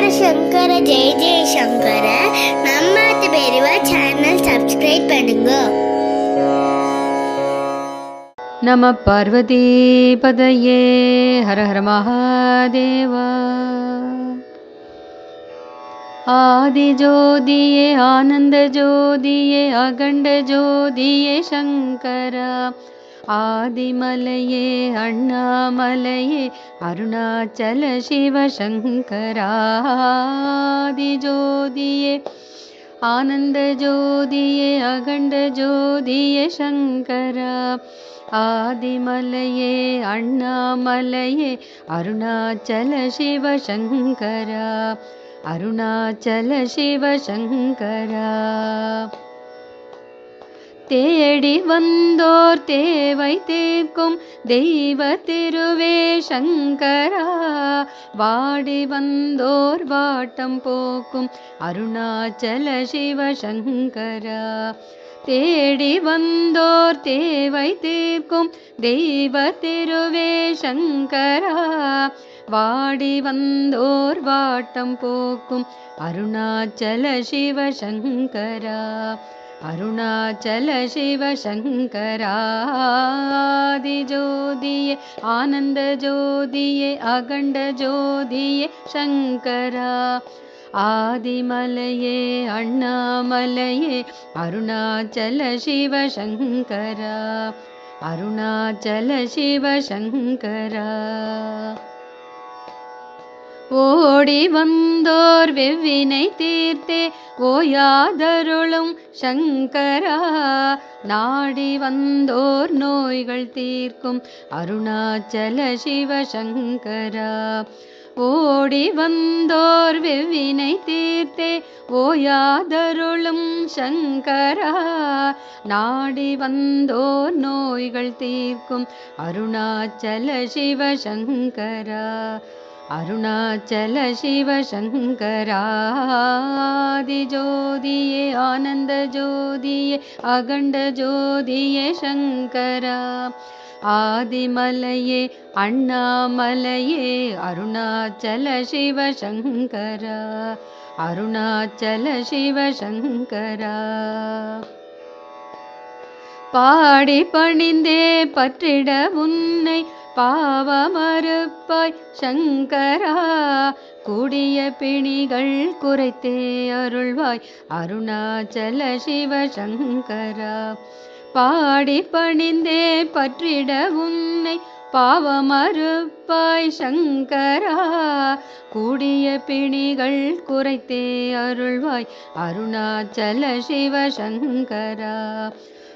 சங்கர ஜெய ஜெய சங்கர. நம்ம பெரியவா channel subscribe பண்ணுங்க. நம பார்வதி பதையே. ஹர ஹர மகாதேவா. ஆதி ஜோதியே ஆனந்த ஜோதியே அகண்ட ஜோதியே சங்கரா. ஆதிமலையே அண்ணாமலையே அருணாச்சல சிவசங்கரா. ஆதி ஜோதியே ஆனந்த ஜோதியே அகண்ட ஜோதியே சங்கரா. ஆதிமலையே அண்ணாமலையே அருணாச்சல சிவசங்கரா. அருணாச்சல சிவசங்கரா. தேடி வந்தோர் தேவை தீர்க்கும் தெய்வ திருவே சங்கரா. வாடி வந்தோர் வாட்டம் போக்கும் அருணாச்சல சிவசங்கரா. தேடி வந்தோர் தேவை தீர்க்கும் தெய்வ திருவே சங்கரா. வாடி வந்தோர் வாட்டம் போக்கும் அருணாச்சல சிவசங்கரா. அருணாச்சல சிவசங்கரா. ஆதி ஜோதியே ஆனந்த ஜோதியே அகண்ட ஜோதியே சங்கரா. ஆதிமலையே அண்ணாமலையே அருணாச்சல சிவசங்கரா. அருணாச்சல சிவசங்கரா. ஓடி வந்தோர் வெவ்வினை தீர்த்தே ஓயாதருளும் சங்கரா. நாடி வந்தோர் நோய்கள் தீர்க்கும் அருணாச்சல சிவசங்கரா. ஓடி வந்தோர் வெவ்வினை தீர்த்தே ஓயாதருளும் சங்கரா. நாடி வந்தோர் நோய்கள் தீர்க்கும் அருணாச்சல சிவசங்கரா. அருணாச்சல சிவசங்கரா. ஆதி ஜோதியே ஆனந்த ஜோதியே அகண்ட ஜோதியே சங்கரா. ஆதிமலையே அண்ணாமலையே அருணாச்சல சிவசங்கரா. அருணாச்சல சிவசங்கரா. பாடி பணிந்தே பற்றிட உன்னை பாவமறுப்பாய் சங்கரா. கூடிய பிணிகள் குறைத்தே அருள்வாய் அருணாச்சல சிவசங்கரா. பாடி பணிந்தே பற்றிட உன்னை பாவமறுப்பாய் சங்கரா. கூடிய பிணிகள் குறைத்தே அருள்வாய் அருணாச்சல சிவசங்கரா.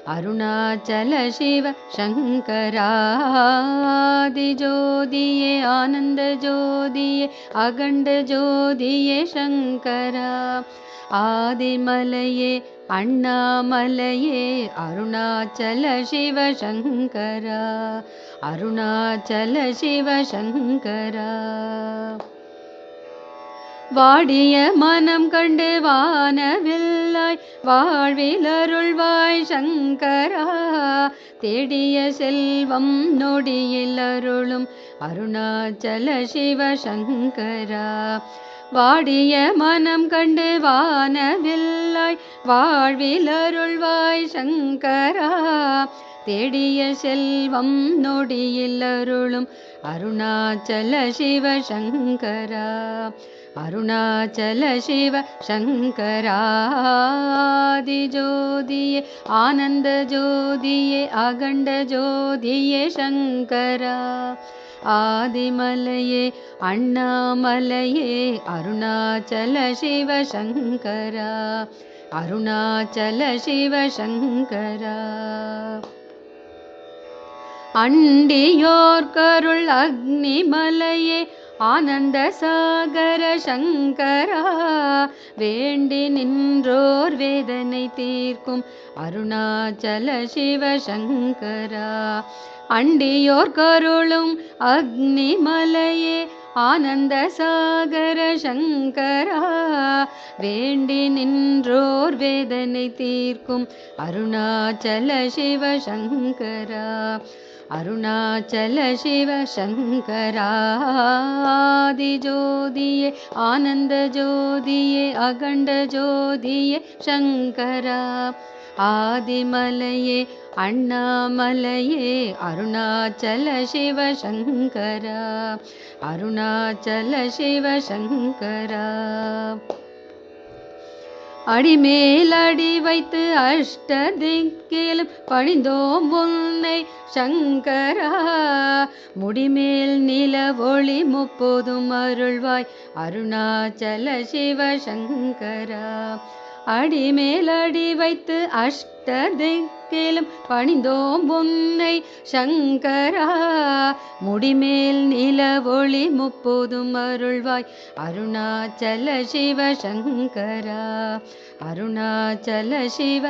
அருணாச்சல சிவசங்கரா. ஆதி ஜோதியே ஆனந்த ஜோதியே அகண்ட ஜோதியே சங்கரா. ஆதிமலையே அண்ணாமலையே அருணாச்சல சிவசங்கரா. அருணாச்சல சிவசங்கரா. வாடிய மனம் கண்டு வானவில்லாய் வாழ்வில் அருள்வாய் சங்கரா. தேடிய செல்வம் நொடியில் அருளும் அருணாச்சல சிவசங்கரா. வாடிய மனம் கண்டு வானவில்லாய் வாழ்வில் அருள்வாய் சங்கரா. தேடிய செல்வம் நொடியில் அருளும் அருணாச்சல சிவசங்கரா. அருணாச்சல சிவசங்கரா. ஆதி ஜோதியே ஆனந்த ஜோதியே அகண்ட ஜோதியே சங்கரா. ஆதிமலையே அண்ணாமலையே அருணாச்சல சிவசங்கரா. அருணாச்சல சிவசங்கரா. அண்டியோர் கருள் அக்னிமலையே ஆனந்த சாகர சங்கரா. வேண்டி நின்றோர் வேதனை தீர்க்கும் அருணாச்சல சிவசங்கரா. அண்டியோர் கருளும் அக்னிமலையே ஆனந்த சாகர சங்கரா. வேண்டி நின்றோர் வேதனை தீர்க்கும் அருணாச்சல சிவசங்கரா. அருணாச்சல சிவ சங்கராதி ஜோதியே ஆனந்த ஜோதியே அகண்ட ஜோதியே சங்கரா ஆதிமலையே அண்ணாமலையே அருணாச்சல சிவ சங்கரா அருணாச்சல சிவ சங்கரா அடிமேல் அடி வைத்து அஷ்ட திக்கிலும் பணிந்தோம் உன்னை சங்கரா முடிமேல் நில ஒளி முப்போதும் அருள்வாய் அருணாச்சல சிவ சங்கரா அடிமேல் அடி வைத்து அஷ்ட திக்கிலும் பணிந்தோம் உன்னை சங்கரா முடிமேல் நில ஒளி முப்போதும் அருள்வாய் அருணாச்சல சிவ சங்கரா அருணாச்சல சிவ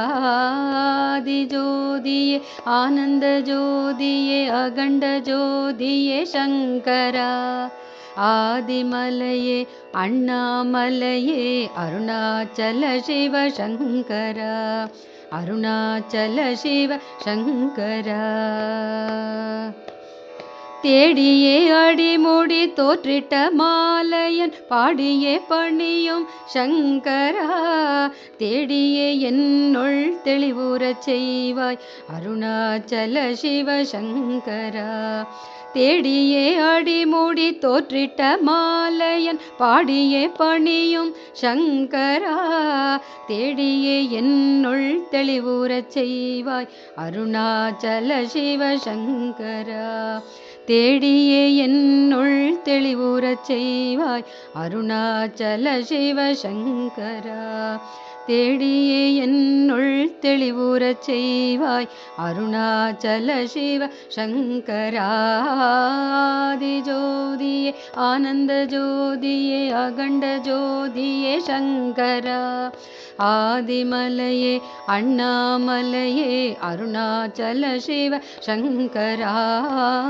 சங்கராதி ஜோதியே ஆனந்த ஜோதியே அகண்ட ஜோதியே சங்கரா ஆதிமலையே அண்ணாமலையே அருணாச்சல சிவ சங்கரா அருணாச்சல சிவ சங்கரா தேடியே அடிமுடி தோற்றிட்ட மாலையன் பாடியே பணியும் சங்கரா தேடியே என்னுள் தெளிவுறச் செய்வாய் அருணாச்சல சிவ சங்கரா தேடியே அடிமுடி தோற்றிட்ட மாலையன் பாடியே பணியும் சங்கரா தேடியே என்னுள் தெளிவுறச் செய்வாய் அருணாச்சல சிவ சங்கரா தேடியே என்னுள் தெளிவுறச் செய்வாய் அருணாச்சல சிவ சங்கரா தேடியே என்னுள் தெளிவுறச் செய்வாய் அருணாச்சல சிவ சங்கராதி ஜோதியே ஆனந்த ஜோதியே அகண்ட ஜோதியே சங்கரா ஆதிமலையே அண்ணாமலையே அருணாச்சல சிவ சங்கராதி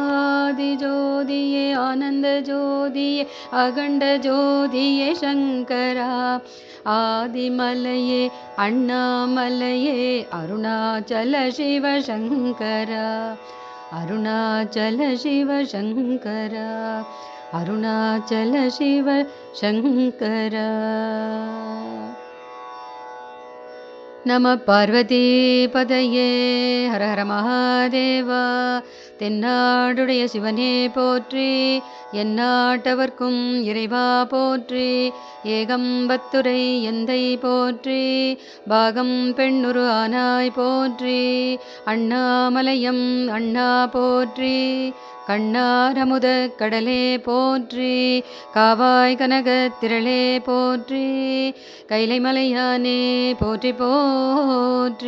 ஜோதியே ஆனந்த ஜோதியே அகண்ட ஜோதியே சங்கரா ஆதிமலையே அண்ணாமலையே அருணாச்சல சிவ சங்கரா அருணாச்சல சிவ சங்கரா அருணாச்சல சிவ சங்கரா நம பார்வதி பதையே ஹர ஹர மகாதேவா தென்னாடுடைய சிவனே போற்றி எந்நாட்டவர்க்கும் இறைவா போற்றி ஏகம்பத்துரை எந்தை போற்றி பாகம் பெண்ணுரு ஆனாய் போற்றி அண்ணாமலையம் அண்ணா போற்றி கண்ணாரமுத கடலே போற்றி காவாய் கனகத் திரளே போற்றி கைலை மலையானே போற்றி போற்றி